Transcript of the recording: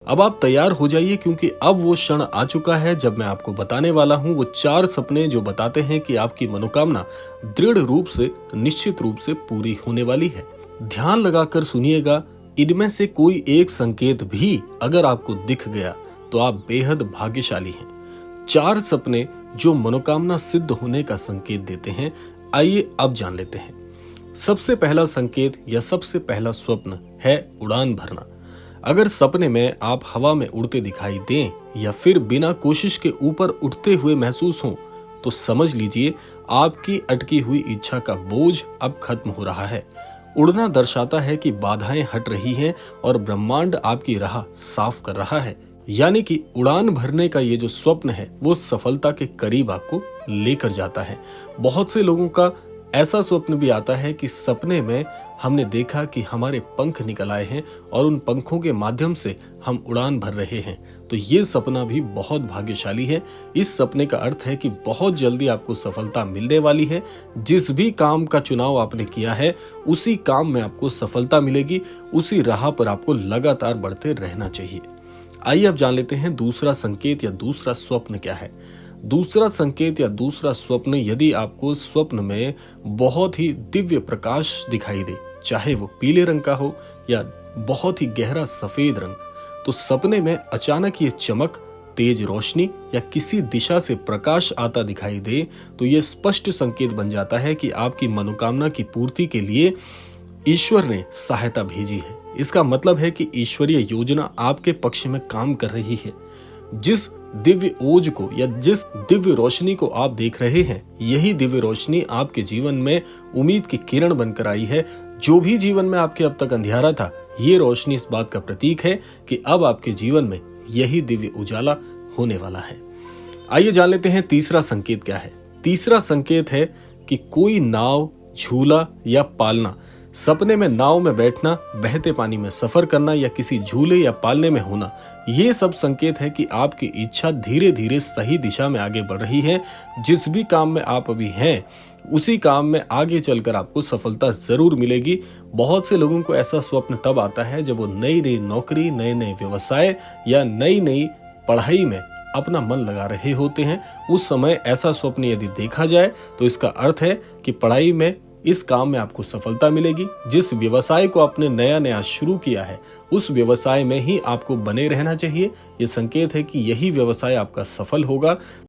अब आप तैयार हो जाइए क्योंकि अब वो क्षण आ चुका है जब मैं आपको बताने वाला हूँ वो 4 सपने जो बताते हैं कि आपकी मनोकामना दृढ़ रूप से निश्चित रूप से पूरी होने वाली है। ध्यान लगाकर सुनिएगा, इनमें से कोई एक संकेत भी अगर आपको दिख गया तो आप बेहद भाग्यशाली हैं। 4 सपने जो मनोकामना सिद्ध होने का संकेत देते हैं, आइए अब जान लेते हैं। सबसे पहला संकेत या सबसे पहला स्वप्न है उड़ान भरना। अगर सपने में आप हवा में उड़ते दिखाई दें या फिर बिना कोशिश के ऊपर उठते हुए महसूस हों, तो समझ लीजिए आपकी अटकी हुई इच्छा का बोझ अब खत्म हो रहा है। उड़ना दर्शाता है कि बाधाएं हट रही हैं और ब्रह्मांड आपकी राह साफ कर रहा है। यानी कि उड़ान भरने का ये जो स्वप्न है वो सफलता के करीब आपको लेकर जाता है। बहुत से लोगों का ऐसा स्वप्न भी आता है कि सपने में हमने देखा कि हमारे पंख निकल आए हैं और उन पंखों के माध्यम से हम उड़ान भर रहे हैं। तो ये सपना भी बहुत भाग्यशाली है। इस सपने का अर्थ है कि बहुत जल्दी आपको सफलता मिलने वाली है। जिस भी काम का चुनाव आपने किया है उसी काम में आपको सफलता मिलेगी। उसी राह पर आपको लगातार बढ़ते रहना चाहिए। आइए अब जान लेते हैं दूसरा संकेत या दूसरा स्वप्न क्या है। दूसरा संकेत या दूसरा स्वप्न, यदि आपको स्वप्न में बहुत ही दिव्य प्रकाश दिखाई दे, चाहे वो पीले रंग का हो या बहुत ही गहरा सफेद रंग, तो सपने में अचानक ये चमक, तेज रोशनी या किसी दिशा से प्रकाश आता दिखाई दे, तो ये स्पष्ट संकेत बन जाता है कि आपकी मनोकामना की पूर्ति के लिए ईश्वर ने सहायता भेजी है। इसका मतलब है कि ईश्वरीय योजना आपके पक्ष में काम कर रही है। जिस दिव्य ओज को या जिस दिव्य रोशनी को आप देख रहे हैं, यही दिव्य रोशनी आपके जीवन में उम्मीद की किरण बनकर आई है। जो भी जीवन में आपके अब तक अंधियारा था, ये रोशनी इस बात का प्रतीक है कि अब आपके जीवन में यही दिव्य उजाला होने वाला है। आइए जान लेते हैं तीसरा संकेत क्या है। तीसरा संकेत है कि कोई नाव, झूला या पालना, सपने में नाव में बैठना, बहते पानी में सफर करना या किसी झूले या पालने में होना, ये सब संकेत है कि आपकी इच्छा धीरे धीरे सही दिशा में आगे बढ़ रही है। जिस भी काम में आप अभी हैं उसी काम में आगे चलकर आपको सफलता जरूर मिलेगी। बहुत से लोगों को ऐसा स्वप्न तब आता है जब वो नई नई नौकरी, नए नए व्यवसाय या नई नई पढ़ाई में अपना मन लगा रहे होते हैं। उस समय ऐसा स्वप्न यदि देखा जाए तो इसका अर्थ है कि पढ़ाई में, इस काम में आपको सफलता मिलेगी। जिस व्यवसाय को आपने नया नया शुरू किया है उस व्यवसाय में ही आपको बने रहना चाहिए। ये संकेत है कि यही व्यवसाय आपका सफल होगा।